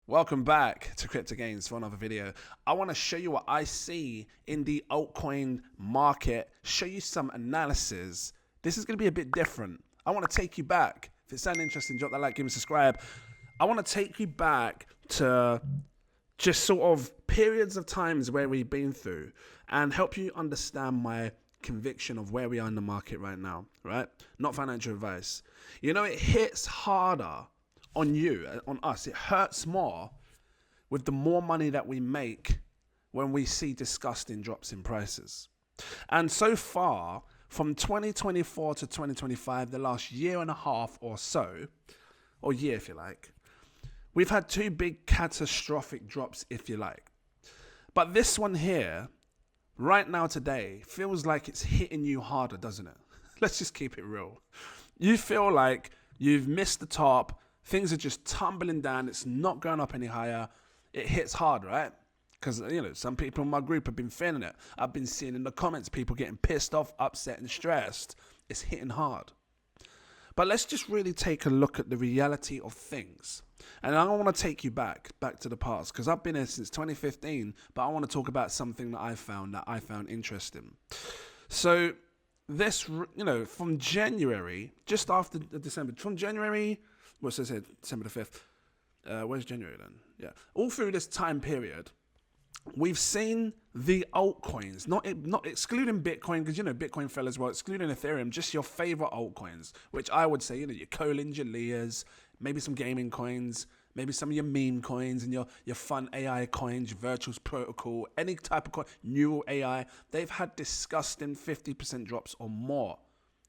Welcome back to cryptogains for another video. I want to show you what I see in the altcoin market, show you some analysis. This is going to be a bit different. I want to take you back. If it sounds interesting, drop that like, give me a subscribe. I want to take you back to just sort of periods of times where we've been through and help you understand my conviction of where we are in the market right now, right? Not financial advice. You know, it hits harder on you, on us. It hurts more with the more money that we make when we see disgusting drops in prices. And so far, from 2024 to 2025, the last year and a half or so, or year if you like, we've had two big catastrophic drops if you like. But this one here, right now today, feels like it's hitting you harder, doesn't it? Let's just keep it real. You feel like you've missed the top. Things are just tumbling down. It's not going up any higher. It hits hard, right? Because, you know, some people in my group have been feeling it. I've been seeing in the comments people getting pissed off, upset, and stressed. It's hitting hard. But let's just really take a look at the reality of things. And I want to take you back to the past, because I've been here since 2015, but I want to talk about something that I found interesting. So this, you know, from January, just after December, from January, what's this here, December the 5th, where's January then? Yeah, all through this time period, we've seen the altcoins, not excluding Bitcoin, because, you know, Bitcoin fell as well, excluding Ethereum, just your favorite altcoins, which I would say, you know, your Colins, your Leas, maybe some gaming coins, maybe some of your meme coins and your fun AI coins, your virtual protocol, any type of coin, neural AI, they've had disgusting 50% drops or more.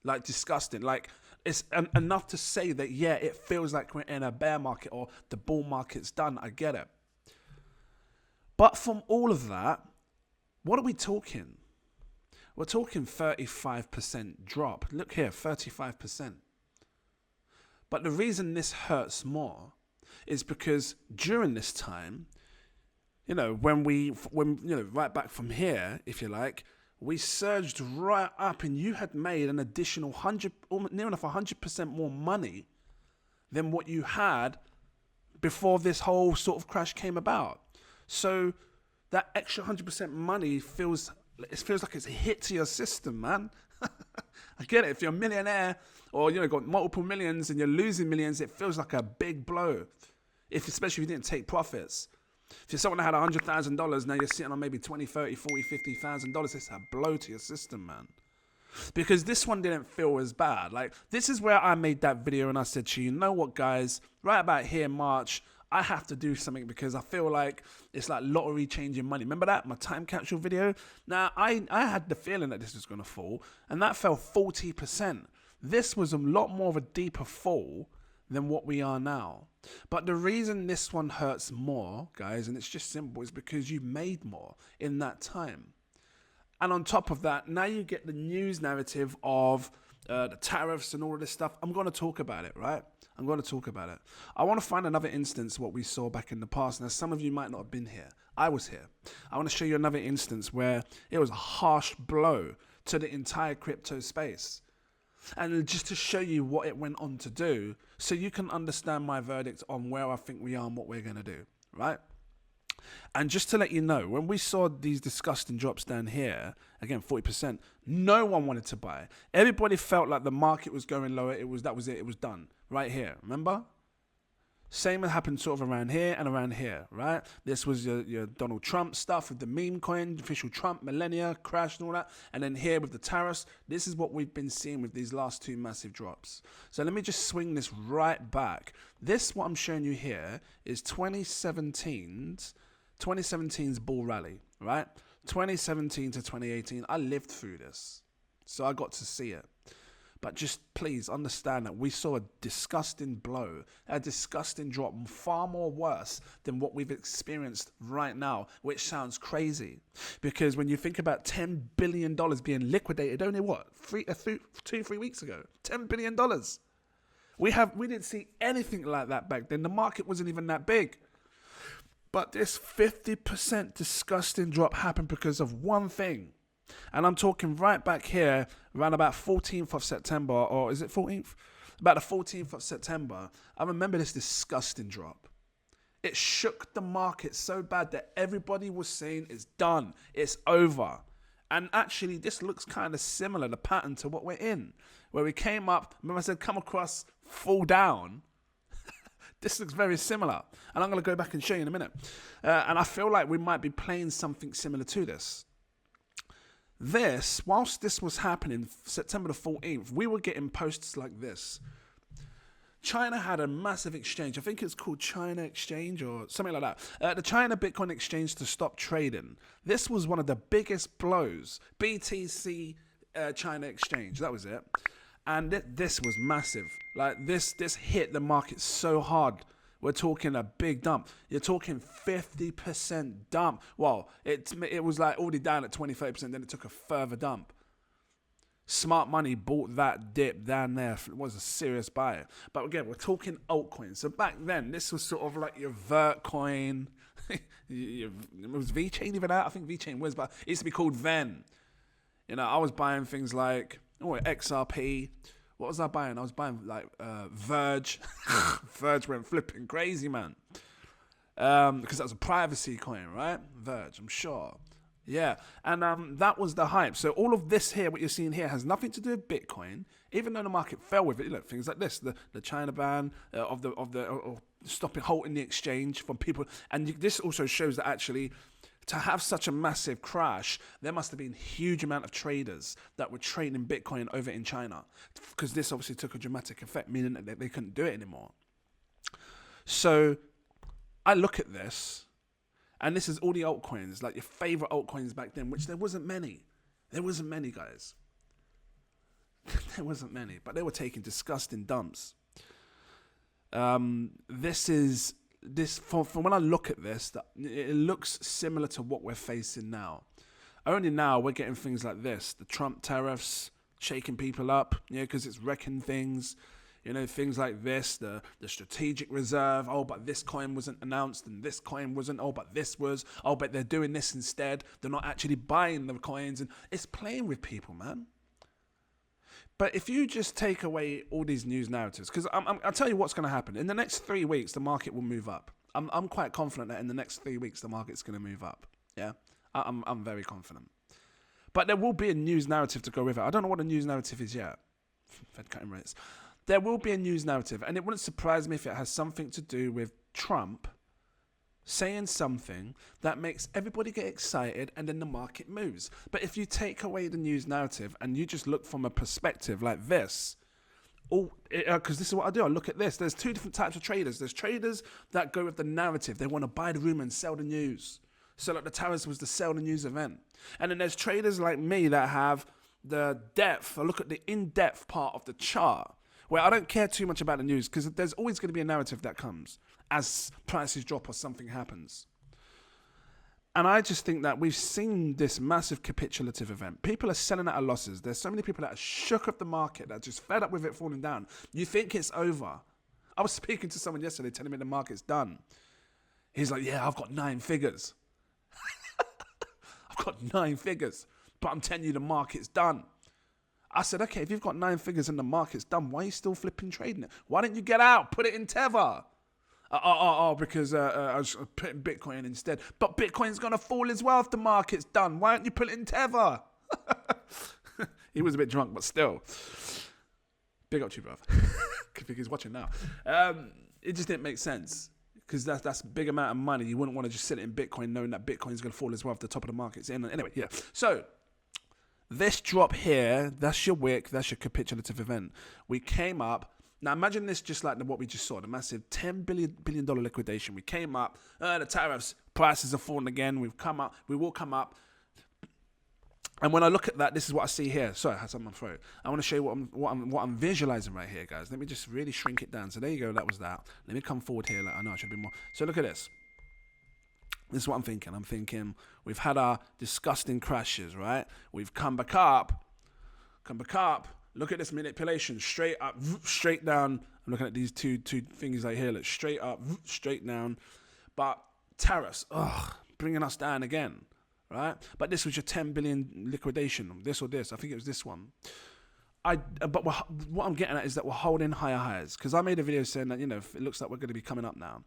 Like disgusting. Like it's enough to say that, yeah, it feels like we're in a bear market or the bull market's done. I get it. But from all of that, what are we talking? We're talking 35% drop. Look here, 35%. But the reason this hurts more is because during this time, you know, when you know, right back from here, if you like, we surged right up and you had made an additional near enough 100% more money than what you had before this whole sort of crash came about. So that extra 100% money feels like it's a hit to your system, man. I get it. If you're a millionaire or, you know, got multiple millions and you're losing millions, it feels like a big blow. Especially if you didn't take profits. If you're someone that had $100,000, now you're sitting on maybe $20, $30, $40, $50,000. It's a blow to your system, man. Because this one didn't feel as bad. Like, this is where I made that video and I said to you, you know what, guys, right about here in March, I have to do something because I feel like it's like lottery changing money. Remember that? My time capsule video? Now, I had the feeling that this was going to fall, and that fell 40%. This was a lot more of a deeper fall than what we are now. But the reason this one hurts more, guys, and it's just simple, is because you made more in that time. And on top of that, now you get the news narrative of the tariffs and all of this stuff. I'm going to talk about it, right? I'm going to talk about it. I want to find another instance what we saw back in the past. Now, some of you might not have been here. I was here. I want to show you another instance where it was a harsh blow to the entire crypto space. And just to show you what it went on to do, so you can understand my verdict on where I think we are and what we're going to do, right? And just to let you know, when we saw these disgusting drops down here, again, 40%, no one wanted to buy. Everybody felt like the market was going lower. That was it. It was done right here. Remember? Same happened sort of around here and around here, right? This was your Donald Trump stuff with the meme coin, official Trump, millennia, crash and all that. And then here with the tariffs, this is what we've been seeing with these last two massive drops. So let me just swing this right back. This, what I'm showing you here, is 2017's bull rally, right? 2017 to 2018, I lived through this. So I got to see it. But just please understand that we saw a disgusting blow, a disgusting drop, far more worse than what we've experienced right now, which sounds crazy. Because when you think about $10 billion being liquidated, only what, 2-3 weeks ago, $10 billion. We didn't see anything like that back then. The market wasn't even that big. But this 50% disgusting drop happened because of one thing. And I'm talking right back here, around about 14th of September, or is it 14th? About the 14th of September, I remember this disgusting drop. It shook the market so bad that everybody was saying it's done, it's over. And actually, this looks kind of similar, the pattern to what we're in, where we came up, remember I said come across, fall down. This looks very similar. And I'm going to go back and show you in a minute. And I feel like we might be playing something similar to this. Whilst this was happening, September the 14th, we were getting posts like this. China had a massive exchange. I think it's called China Exchange or something like that. The China Bitcoin Exchange to stop trading. This was one of the biggest blows. BTC China Exchange, that was it. And this was massive. Like this hit the market so hard. We're talking a big dump. You're talking 50% dump. Well, it was like already down at 20-30%, then it took a further dump. Smart money bought that dip down there. It was a serious buy. But again, we're talking altcoins. So back then, this was sort of like your vert coin. Was VeChain even out? I think VeChain was, but it used to be called Ven. You know, I was buying things like XRP. What was I buying? I was buying like Verge. Verge went flipping crazy, man. Because that was a privacy coin, right? Verge, I'm sure. Yeah, and that was the hype. So all of this here, what you're seeing here, has nothing to do with Bitcoin. Even though the market fell with it, look, things like this, the China ban of stopping, halting the exchange from people, and this also shows that actually, to have such a massive crash, there must have been a huge amount of traders that were trading Bitcoin over in China, because this obviously took a dramatic effect, meaning that they couldn't do it anymore. So I look at this. And this is all the altcoins, like your favorite altcoins back then, which there wasn't many. There wasn't many, guys. There wasn't many, but they were taking disgusting dumps. From when I look at this, it looks similar to what we're facing now. Only now we're getting things like this, the Trump tariffs shaking people up, because it's wrecking things. Things like this, the strategic reserve. Oh, but this coin wasn't announced and this coin wasn't. Oh, but this was. Oh, but they're doing this instead. They're not actually buying the coins. And it's playing with people, man. But if you just take away all these news narratives, because I'll tell you what's going to happen. In the next 3 weeks, the market will move up. I'm quite confident that in the next 3 weeks, the market's going to move up. Yeah, I'm very confident. But there will be a news narrative to go with it. I don't know what the news narrative is yet. Fed cutting rates. There will be a news narrative, and it wouldn't surprise me if it has something to do with Trump saying something that makes everybody get excited and then the market moves. But if you take away the news narrative and you just look from a perspective like this, because this is what I do, I look at this. There's two different types of traders. There's traders that go with the narrative. They want to buy the rumor and sell the news. So like the tariffs was the sell the news event. And then there's traders like me that have the depth. I look at the in-depth part of the chart, where I don't care too much about the news, because there's always going to be a narrative that comes as prices drop or something happens. And I just think that we've seen this massive capitulative event. People are selling at losses. There's so many people that are shook up the market, that are just fed up with it falling down. You think it's over. I was speaking to someone yesterday telling me the market's done. He's like, yeah, I've got 9 figures. I've got 9 figures, but I'm telling you the market's done. I said, okay, if you've got 9 figures and the market's done, why are you still flipping trading it? Why don't you get out? Put it in Tether. Because I was putting Bitcoin instead. But Bitcoin's going to fall as well if the market's done. Why don't you put it in Tether? He was a bit drunk, but still. Big up to you, bruv. I think he's watching now. It just didn't make sense. Because that's a big amount of money. You wouldn't want to just sit it in Bitcoin knowing that Bitcoin's going to fall as well if the top of the market's in. Anyway, yeah. So this drop here, that's your wick, that's your capitulative event. We came up. Now imagine this just like what we just saw, the massive $10 billion liquidation. We came up, the tariffs, prices are falling again. We've come up, we will come up. And when I look at that, this is what I see here. Sorry, I had something on my throat. I want to show you what I'm visualizing right here, guys. Let me just really shrink it down. So there you go, that was that. Let me come forward here. I know I should be more. So look at this. This is what I'm thinking. I'm thinking we've had our disgusting crashes, right? We've come back up. Look at this manipulation. Straight up, straight down. I'm looking at these two things right here. Look, straight up, straight down. But tariffs, bringing us down again, right? But this was your 10 billion liquidation. This or this. I think it was this one. But what I'm getting at is that we're holding higher highs. Because I made a video saying that, it looks like we're going to be coming up now.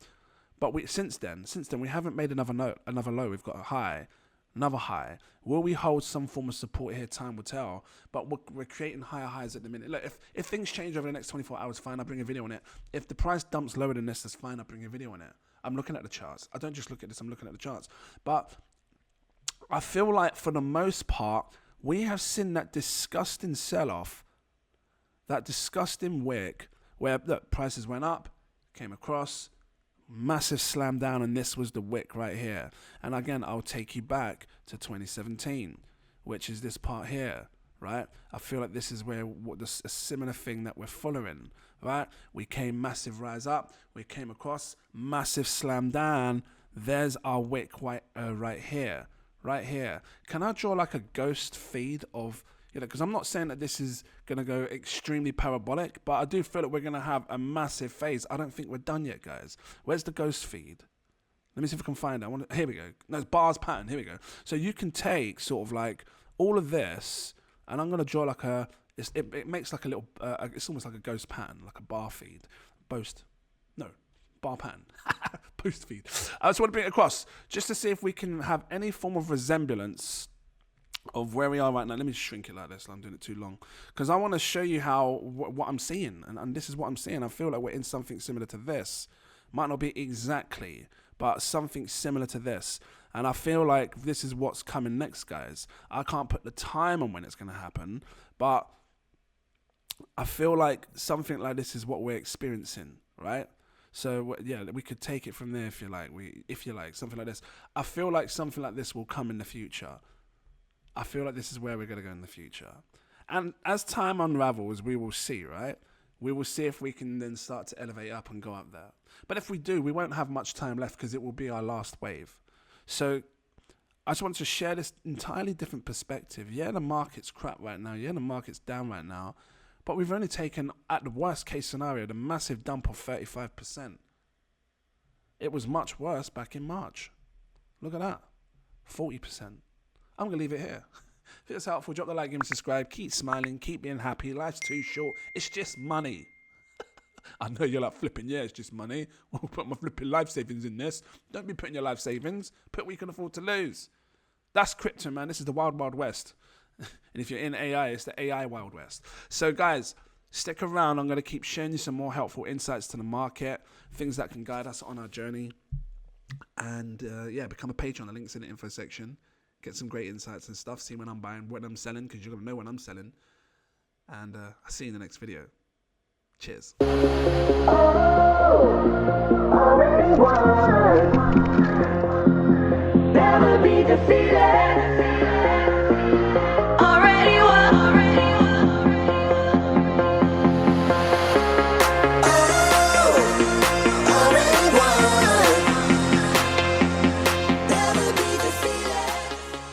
But since then, we haven't made another low. We've got a high, another high. Will we hold some form of support here? Time will tell. But we're creating higher highs at the minute. Look, if things change over the next 24 hours, fine, I'll bring a video on it. If the price dumps lower than this, that's fine, I'll bring a video on it. I'm looking at the charts. I don't just look at this, I'm looking at the charts. But I feel like for the most part, we have seen that disgusting sell-off, that disgusting wick, where look, prices went up, came across, massive slam down, and this was the wick right here. And again, I'll take you back to 2017, which is this part here, right? I feel like this is where a similar thing that we're following, right? We came massive rise up, we came across, massive slam down. There's our wick right here, right here. Can I draw like a ghost feed of, because I'm not saying that this is going to go extremely parabolic, but I do feel that we're going to have a massive phase. I don't think we're done yet, guys. Where's the ghost feed? Let me see if I can find it. Here we go. No, it's bars pattern. Here we go. So you can take sort of like all of this, and I'm going to draw like it makes like a little, it's almost like a ghost pattern, like a bar feed. Bar pattern. Post feed. I just want to bring it across just to see if we can have any form of resemblance of where we are right now. Let me shrink it like this. I'm doing it too long because I want to show you how what I'm seeing, and this is what I'm seeing. I feel like we're in something similar to this. Might not be exactly, but something similar to this. And I feel like this is what's coming next, guys. I can't put the time on when it's going to happen, but I feel like something like this is what we're experiencing, right? So yeah, we could take it from there if you like, something like this. I feel like something like this will come in the future. I feel like this is where we're going to go in the future. And as time unravels, we will see, right? We will see if we can then start to elevate up and go up there. But if we do, we won't have much time left because it will be our last wave. So I just wanted to share this entirely different perspective. Yeah, the market's crap right now. Yeah, the market's down right now. But we've only taken, at the worst case scenario, the massive dump of 35%. It was much worse back in March. Look at that. 40%. I'm going to leave it here. If it's helpful, drop the like, give me subscribe. Keep smiling. Keep being happy. Life's too short. It's just money. I know you're like flipping. Yeah, it's just money. I'll put my flipping life savings in this. Don't be putting your life savings. Put what you can afford to lose. That's crypto, man. This is the wild, wild west. And if you're in AI, it's the AI wild west. So, guys, stick around. I'm going to keep sharing you some more helpful insights to the market, things that can guide us on our journey. And, become a patron. The link's in the info section. Get some great insights and stuff. See when I'm buying, when I'm selling, because you're going to know when I'm selling. And I'll see you in the next video. Cheers. Never be defeated.